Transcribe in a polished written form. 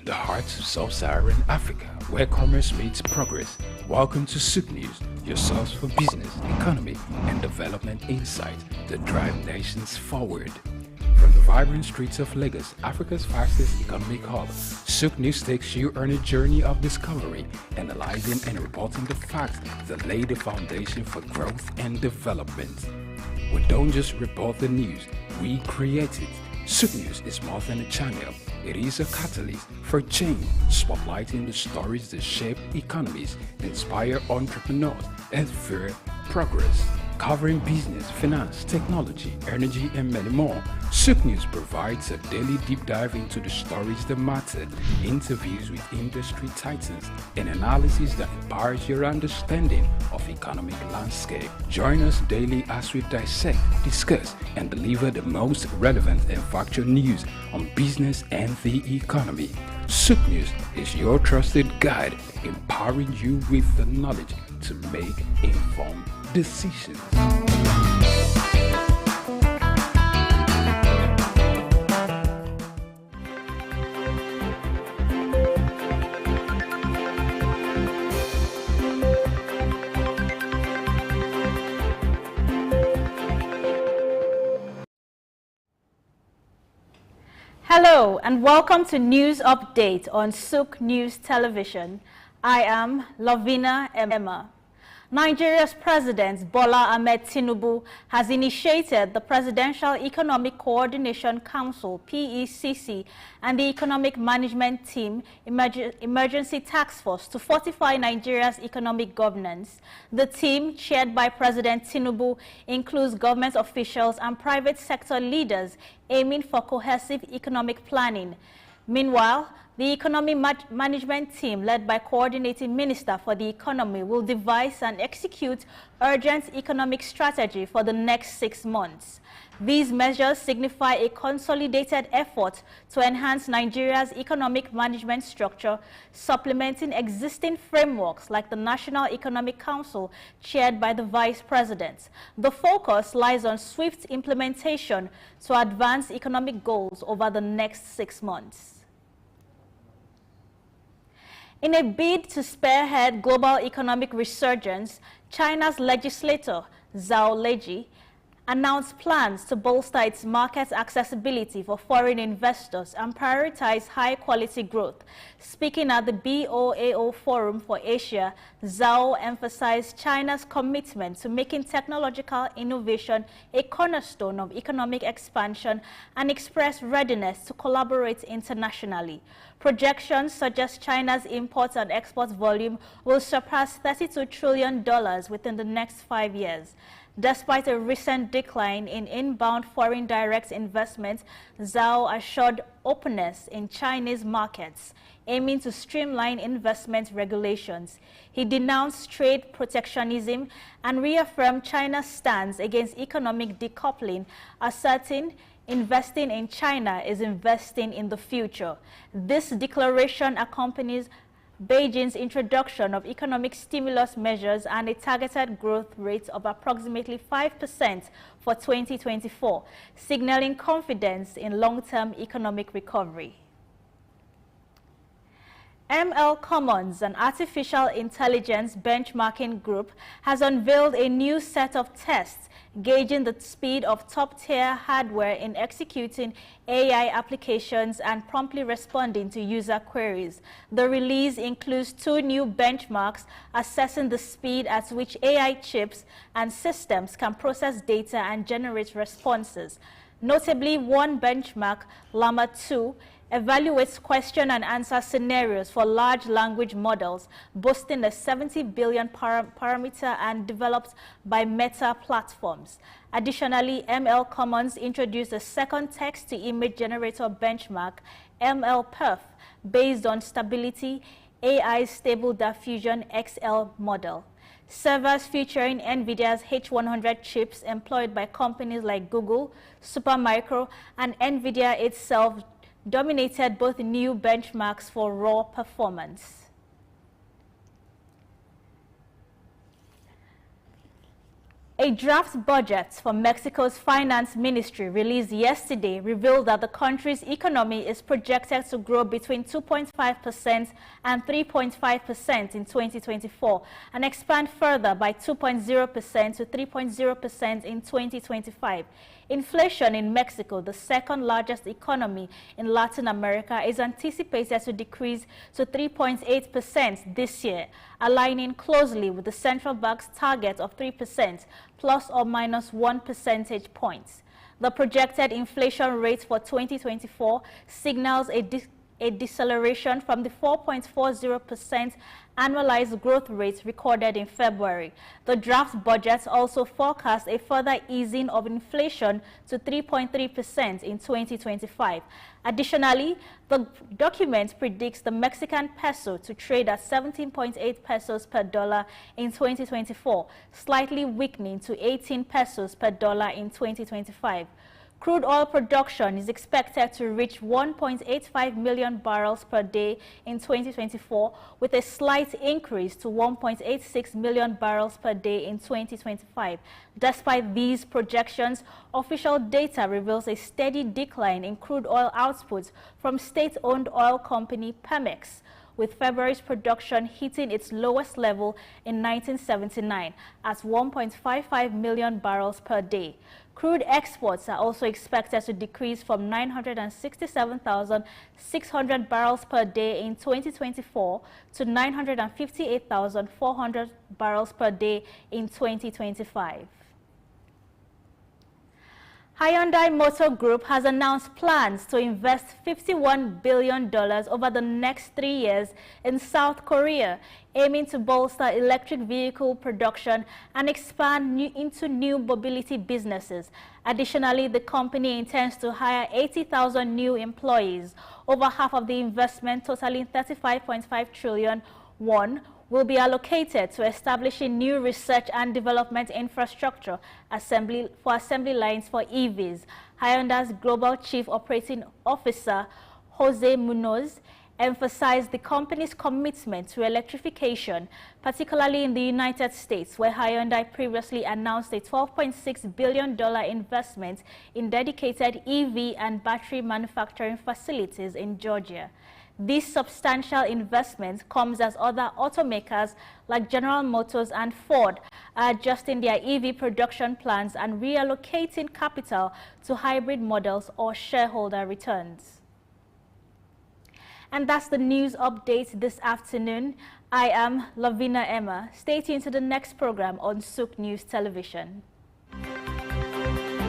in the heart of sub-Saharan Africa, where commerce meets progress. Welcome to SOUQ News, your source for business, economy, and development insight that drive nations forward. From the vibrant streets of Lagos, Africa's fastest economic hub, SOUQ News takes you on a journey of discovery, analyzing and reporting the facts that lay the foundation for growth and development. We don't just report the news, we create it. SOUQ News is more than a channel. It is a catalyst for change, spotlighting the stories that shape economies, inspire entrepreneurs, and fuel progress. Covering business, finance, technology, energy, and many more, SOUQ News provides a daily deep dive into the stories that matter, interviews with industry titans, and analysis that empowers your understanding of economic landscape. Join us daily as we dissect, discuss, and deliver the most relevant and factual news on business and the economy. SOUQ News is your trusted guide, empowering you with the knowledge to make informed decisions. Hello and welcome to News Update on SOUQ News Television. I am Lavina Emma. Nigeria's President Bola Ahmed Tinubu has initiated the Presidential Economic Coordination Council (PECC) and the Economic Management Team Emergency Task Force to fortify Nigeria's economic governance. The team, chaired by President Tinubu, includes government officials and private sector leaders aiming for cohesive economic planning. Meanwhile, the Economic Management Team, led by Coordinating Minister for the Economy, will devise and execute urgent economic strategy for the next 6 months. These measures signify a consolidated effort to enhance Nigeria's economic management structure, supplementing existing frameworks like the National Economic Council, chaired by the Vice President. The focus lies on swift implementation to advance economic goals over the next 6 months. In a bid to spearhead global economic resurgence, China's legislator, SOUQ Leji, announced plans to bolster its market accessibility for foreign investors and prioritize high-quality growth. Speaking at the BOAO Forum for Asia, SOUQ emphasized China's commitment to making technological innovation a cornerstone of economic expansion and expressed readiness to collaborate internationally. Projections suggest China's imports and export volume will surpass $32 trillion within the next 5 years. Despite a recent decline in inbound foreign direct investment, SOUQ assured openness in Chinese markets, aiming to streamline investment regulations. He denounced trade protectionism and reaffirmed China's stance against economic decoupling, asserting investing in China is investing in the future. This declaration accompanies Beijing's introduction of economic stimulus measures and a targeted growth rate of approximately 5% for 2024, signaling confidence in long-term economic recovery. ML Commons, an artificial intelligence benchmarking group, has unveiled a new set of tests gauging the speed of top-tier hardware in executing AI applications and promptly responding to user queries. The release includes 2 new benchmarks assessing the speed at which AI chips and systems can process data and generate responses. Notably, one benchmark, Llama 2, evaluates question and answer scenarios for large language models, boasting a 70 billion parameter and developed by Meta platforms. Additionally, ML Commons introduced a second text-to-image generator benchmark, MLPerf, based on Stability AI's Stable Diffusion XL model. Servers featuring NVIDIA's H100 chips employed by companies like Google, Supermicro, and NVIDIA itself dominated both new benchmarks for raw performance. A draft budget for Mexico's finance ministry released yesterday revealed that the country's economy is projected to grow between 2.5% and 3.5% in 2024 and expand further by 2.0% to 3.0% in 2025. Inflation in Mexico, the second largest economy in Latin America, is anticipated to decrease to 3.8% this year, aligning closely with the central bank's target of 3%, plus or minus 1 percentage point. The projected inflation rate for 2024 signals a deceleration from the 4.40% annualized growth rate recorded in February. The draft budget also forecasts a further easing of inflation to 3.3% in 2025. Additionally, the document predicts the Mexican peso to trade at 17.8 pesos per dollar in 2024, slightly weakening to 18 pesos per dollar in 2025. Crude oil production is expected to reach 1.85 million barrels per day in 2024, with a slight increase to 1.86 million barrels per day in 2025. Despite these projections, official data reveals a steady decline in crude oil output from state-owned oil company Pemex, with February's production hitting its lowest level in 1979 at 1.55 million barrels per day. Crude exports are also expected to decrease from 967,600 barrels per day in 2024 to 958,400 barrels per day in 2025. Hyundai Motor Group has announced plans to invest $51 billion over the next 3 years in South Korea, aiming to bolster electric vehicle production and expand into new mobility businesses. Additionally, the company intends to hire 80,000 new employees. Over half of the investment, totaling 35.5 trillion won, will be allocated to establishing new research and development infrastructure for assembly lines for EVs. Hyundai's Global Chief Operating Officer, Jose Munoz, emphasized the company's commitment to electrification, particularly in the United States, where Hyundai previously announced a $12.6 billion investment in dedicated EV and battery manufacturing facilities in Georgia. This substantial investment comes as other automakers like General Motors and Ford are adjusting their EV production plans and reallocating capital to hybrid models or shareholder returns. And that's the news update this afternoon. I am Lavina Emma. Stay tuned to the next program on SOUQ News Television.